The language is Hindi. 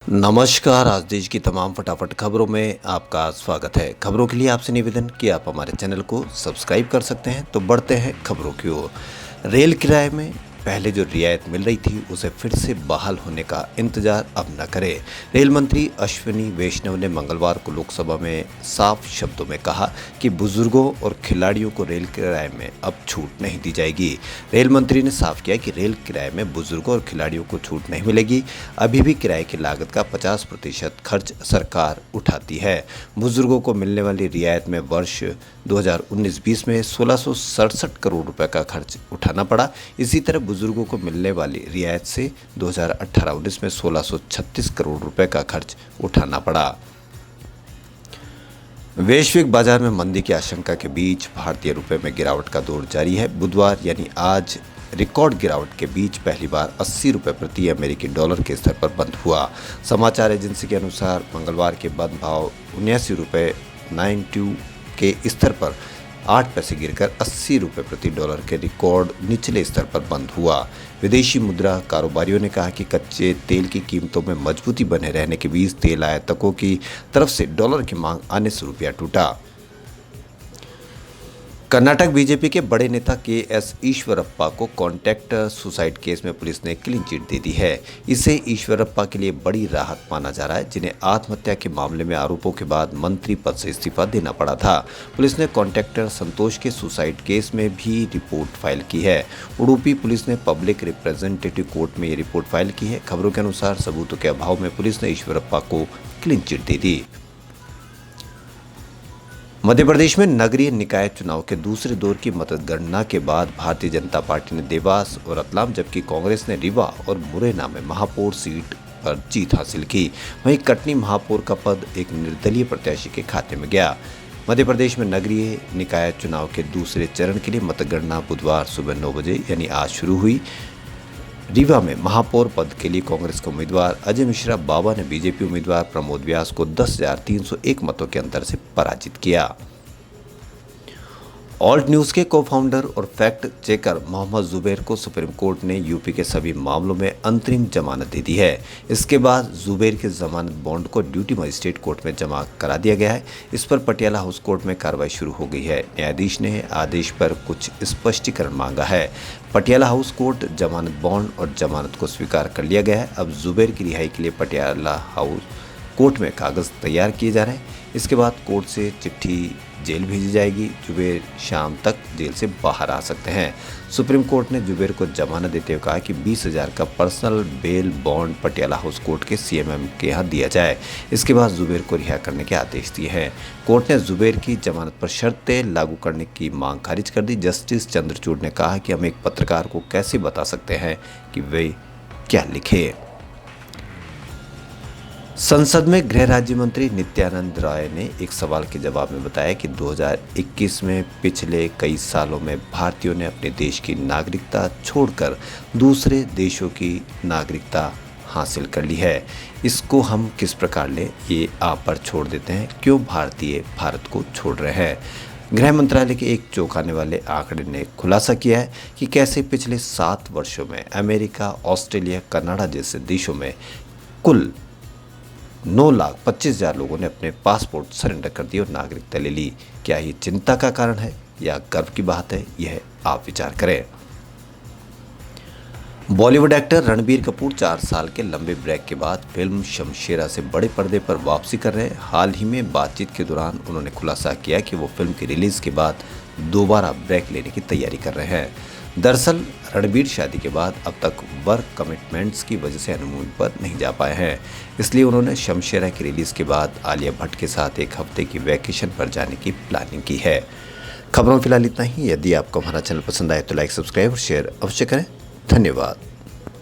नमस्कार। आज देश की तमाम फटाफट खबरों में आपका स्वागत है। खबरों के लिए आपसे निवेदन कि आप हमारे चैनल को सब्सक्राइब कर सकते हैं। तो बढ़ते हैं खबरों की ओर। रेल किराए में पहले जो रियायत मिल रही थी उसे फिर से बहाल होने का इंतजार अब न करें। रेल मंत्री अश्विनी वैष्णव ने मंगलवार को लोकसभा में साफ शब्दों में कहा कि बुजुर्गों और खिलाड़ियों को रेल किराए में अब छूट नहीं दी जाएगी। रेल मंत्री ने साफ किया कि रेल किराए में बुजुर्गों और खिलाड़ियों को छूट नहीं मिलेगी। अभी भी किराए की लागत का 50% खर्च सरकार उठाती है। बुजुर्गों को मिलने वाली रियायत में वर्ष 2019-20 में 1667 करोड़ रुपए का खर्च उठाना पड़ा। इसी तरह बुजुर्गों को मिलने वाली रियायत से 2018-19 में 1636 करोड़ रुपए का खर्च उठाना पड़ा। वैश्विक बाजार में मंदी की आशंका के बीच भारतीय रुपए में गिरावट का दौर जारी है। बुधवार यानी आज रिकॉर्ड गिरावट के बीच पहली बार 80 रुपये प्रति अमेरिकी डॉलर के स्तर पर बंद हुआ। समाचार एजेंसी के अनुसार मंगलवार के बंद भाव 79 रुपये 92 के स्तर पर 8 पैसे गिरकर 80 रुपये प्रति डॉलर के रिकॉर्ड निचले स्तर पर बंद हुआ। विदेशी मुद्रा कारोबारियों ने कहा कि कच्चे तेल की कीमतों में मजबूती बने रहने के बीच तेल आयातकों की तरफ से डॉलर की मांग आने से रुपया टूटा। कर्नाटक बीजेपी के बड़े नेता के.एस. ईश्वरप्पा को कॉन्ट्रैक्ट सुसाइड केस में पुलिस ने क्लीन चिट दे दी है। इसे ईश्वरप्पा के लिए बड़ी राहत माना जा रहा है, जिन्हें आत्महत्या के मामले में आरोपों के बाद मंत्री पद से इस्तीफा देना पड़ा था। पुलिस ने कॉन्ट्रैक्टर संतोष के सुसाइड केस में भी रिपोर्ट फाइल की है। उडुपी पुलिस ने पब्लिक रिप्रेजेंटेटिव कोर्ट में ये रिपोर्ट फाइल की है। खबरों के अनुसार सबूतों के अभाव में पुलिस ने ईश्वरप्पा को क्लीन चिट दे दी। मध्य प्रदेश में नगरीय निकाय चुनाव के दूसरे दौर की मतगणना के बाद भारतीय जनता पार्टी ने देवास और रतलाम, जबकि कांग्रेस ने रीवा और मुरैना में महापौर सीट पर जीत हासिल की। वहीं कटनी महापौर का पद एक निर्दलीय प्रत्याशी के खाते में गया। मध्य प्रदेश में नगरीय निकाय चुनाव के दूसरे चरण के लिए मतगणना बुधवार सुबह 9 बजे यानी आज शुरू हुई। रीवा में महापौर पद के लिए कांग्रेस के उम्मीदवार अजय मिश्रा बाबा ने बीजेपी उम्मीदवार प्रमोद व्यास को 10,301 मतों के अंतर से पराजित किया। ऑल्ट न्यूज़ के को-फाउंडर और फैक्ट चेकर मोहम्मद जुबैर को सुप्रीम कोर्ट ने यूपी के सभी मामलों में अंतरिम जमानत दे दी है। इसके बाद जुबैर के जमानत बॉन्ड को ड्यूटी मजिस्ट्रेट कोर्ट में जमा करा दिया गया है। इस पर पटियाला हाउस कोर्ट में कार्रवाई शुरू हो गई है। न्यायाधीश ने आदेश पर कुछ स्पष्टीकरण मांगा है। पटियाला हाउस कोर्ट जमानत बॉन्ड और जमानत को स्वीकार कर लिया गया है। अब जुबैर की रिहाई के लिए पटियाला हाउस कोर्ट में कागज तैयार किए जा रहे हैं। इसके बाद कोर्ट से चिट्ठी जेल भेजी जाएगी। जुबैर शाम तक जेल से बाहर आ सकते हैं। सुप्रीम कोर्ट ने जुबैर को जमानत देते हुए कहा कि 20,000 का personal bail bond Patiala house court के सीएमएम के यहाँ दिया जाए। इसके बाद जुबैर को रिहा करने के आदेश दिए हैं। कोर्ट ने जुबैर की जमानत पर शर्तें लागू करने की मांग खारिज कर दी। जस्टिस चंद्रचूड़ ने कहा कि हम एक पत्रकार को कैसे बता सकते हैं कि वे क्या लिखे। संसद में गृह राज्य मंत्री नित्यानंद राय ने एक सवाल के जवाब में बताया कि 2021 में पिछले कई सालों में भारतीयों ने अपने देश की नागरिकता छोड़कर दूसरे देशों की नागरिकता हासिल कर ली है। इसको हम किस प्रकार लें, ये आप पर छोड़ देते हैं। क्यों भारतीय भारत को छोड़ रहे हैं। गृह मंत्रालय के एक चौंकाने वाले आंकड़े ने खुलासा किया है कि कैसे पिछले 7 वर्षों में अमेरिका, ऑस्ट्रेलिया, कनाडा जैसे देशों में कुल 9,25,000 लोगों ने अपने पासपोर्ट सरेंडर कर दिए और नागरिकता ले ली। क्या ये चिंता का कारण है या गर्व की बात है, यह आप विचार करें। बॉलीवुड एक्टर रणबीर कपूर 4 साल के लंबे ब्रेक के बाद फिल्म शमशेरा से बड़े पर्दे पर वापसी कर रहे हैं। हाल ही में बातचीत के दौरान उन्होंने खुलासा किया कि वो फिल्म की रिलीज के बाद दोबारा ब्रेक लेने की तैयारी कर रहे हैं। दरअसल रणबीर शादी के बाद अब तक वर्क कमिटमेंट्स की वजह से हनीमून पर नहीं जा पाए हैं। इसलिए उन्होंने शमशेरा की रिलीज के बाद आलिया भट्ट के साथ 1 हफ्ते की वैकेशन पर जाने की प्लानिंग की है। खबरों में फिलहाल इतना ही। यदि आपको हमारा चैनल पसंद आए तो लाइक, सब्सक्राइब और शेयर अवश्य करें। धन्यवाद।